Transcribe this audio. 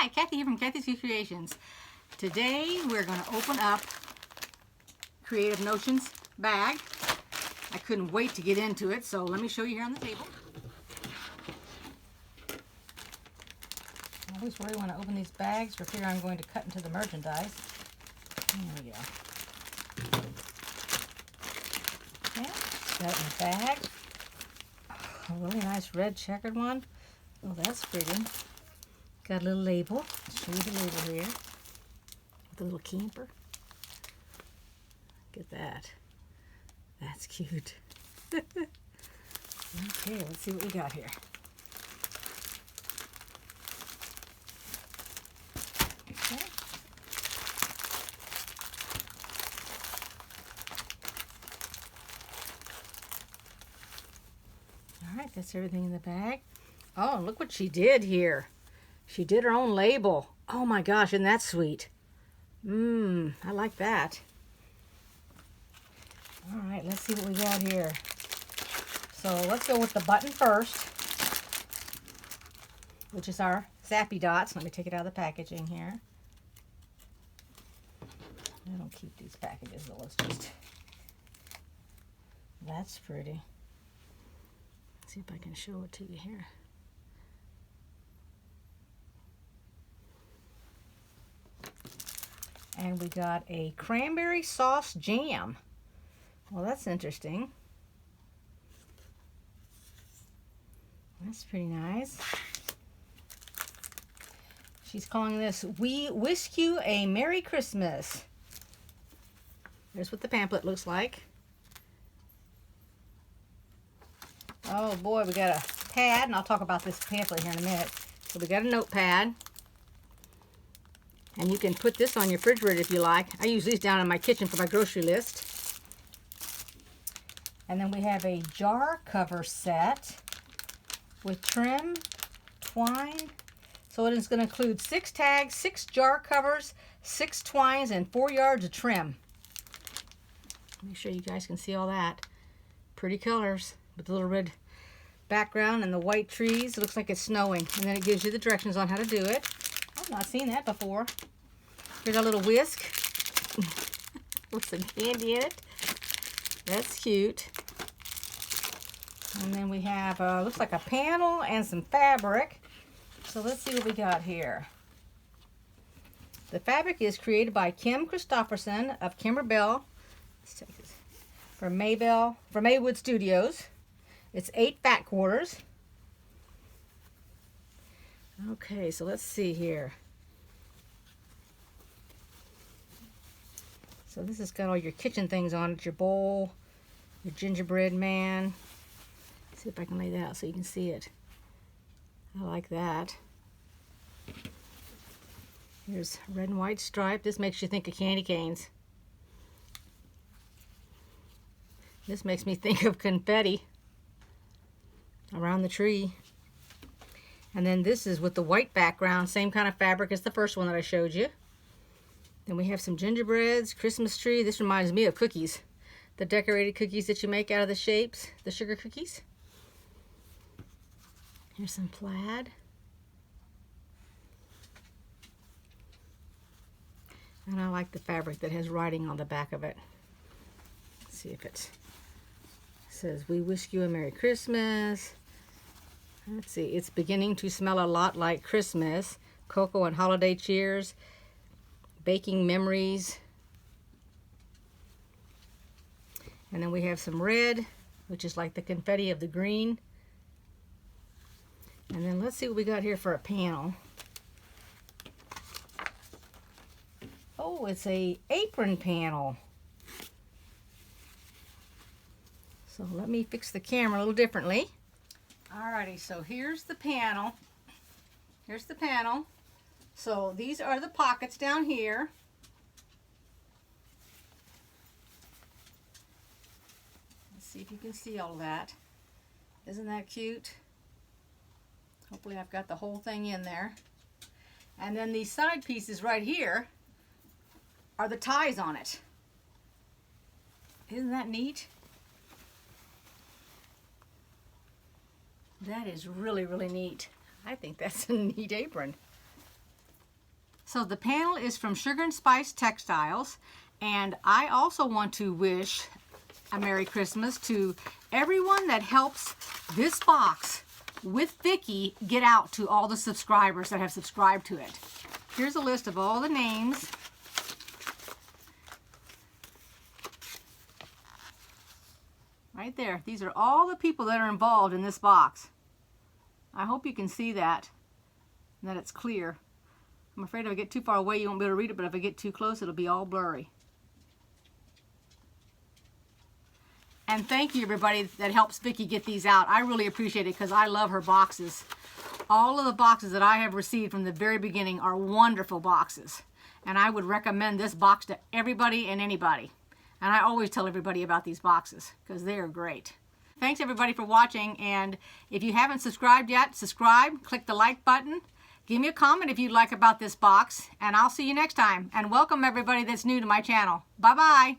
Hi, Kathy here from Kathy's Cute Creations. Today we're going to open up Creative Notions bag. I couldn't wait to get into it, so let me show you here on the table. I always worry when I open these bags for fear I'm going to cut into the merchandise. There we go. Okay, got it in the bag. A really nice red checkered one. Oh, that's pretty. Got a little label. I'll show you the label here. With a little camper. Look at that. That's cute. Okay, let's see what we got here. Okay. All right, that's everything in the bag. Oh, look what she did here. She did her own label. Oh my gosh, isn't that sweet? I like that. All right, let's see what we got here. So let's go with the button first, which is our Zappy Dots. Let me take it out of the packaging here. I don't keep these packages, though. Let's just... That's pretty. Let's see if I can show it to you here. And we got a cranberry sauce jam. Well, that's interesting. That's pretty nice. She's calling this We Wish You a Merry Christmas. Here's what the pamphlet looks like. Oh boy, we got a pad, and I'll talk about this pamphlet here in a minute. So we got a notepad. And you can put this on your refrigerator if you like. I use these down in my kitchen for my grocery list. And then we have a jar cover set with trim, twine. So it is going to include 6 tags, 6 jar covers, 6 twines, and 4 yards of trim. Make sure you guys can see all that. Pretty colors with the little red background and the white trees. It looks like it's snowing. And then it gives you the directions on how to do it. I've not seen that before. Here's our little whisk with some candy in it. That's cute. And then we have, looks like a panel and some fabric. So let's see what we got here. The fabric is created by Kim Christopherson of Kimberbell. Let's take this. From Maywood Studios. It's 8 fat quarters. Okay, so let's see here. So this has got all your kitchen things on it. Your bowl, your gingerbread man. Let's see if I can lay that out so you can see it. I like that. Here's red and white stripe. This makes you think of candy canes. This makes me think of confetti around the tree. And then this is with the white background, same kind of fabric as the first one that I showed you. Then we have some gingerbreads, Christmas tree. This reminds me of cookies. The decorated cookies that you make out of the shapes, the sugar cookies. Here's some plaid. And I like the fabric that has writing on the back of it. Let's see if it says, "We wish you a Merry Christmas." Let's see, it's beginning to smell a lot like Christmas. Cocoa and holiday cheers. Baking memories. And then we have some red, which is like the confetti of the green. And then let's see what we got here for a panel. Oh, it's a apron panel. So let me fix the camera a little differently. Alrighty, so here's the panel. Here's the panel. So these are the pockets down here. Let's see if you can see all that. Isn't that cute? Hopefully I've got the whole thing in there. And then these side pieces right here are the ties on it. Isn't that neat? That is really, really neat. I think that's a neat apron. So the panel is from Sugar and Spice Textiles, and I also want to wish a Merry Christmas to everyone that helps this box with Vicki get out to all the subscribers that have subscribed to it. Here's a list of all the names. Right there. These are all the people that are involved in this box. I hope you can see that and that it's clear. I'm afraid if I get too far away you won't be able to read it, but if I get too close it'll be all blurry. And thank you everybody that helps Vicki get these out. I really appreciate it because I love her boxes. All of the boxes that I have received from the very beginning are wonderful boxes. And I would recommend this box to everybody and anybody. And I always tell everybody about these boxes because they are great. Thanks everybody for watching, and if you haven't subscribed yet, subscribe, click the like button, give me a comment if you'd like about this box, and I'll see you next time. And welcome everybody that's new to my channel. Bye-bye.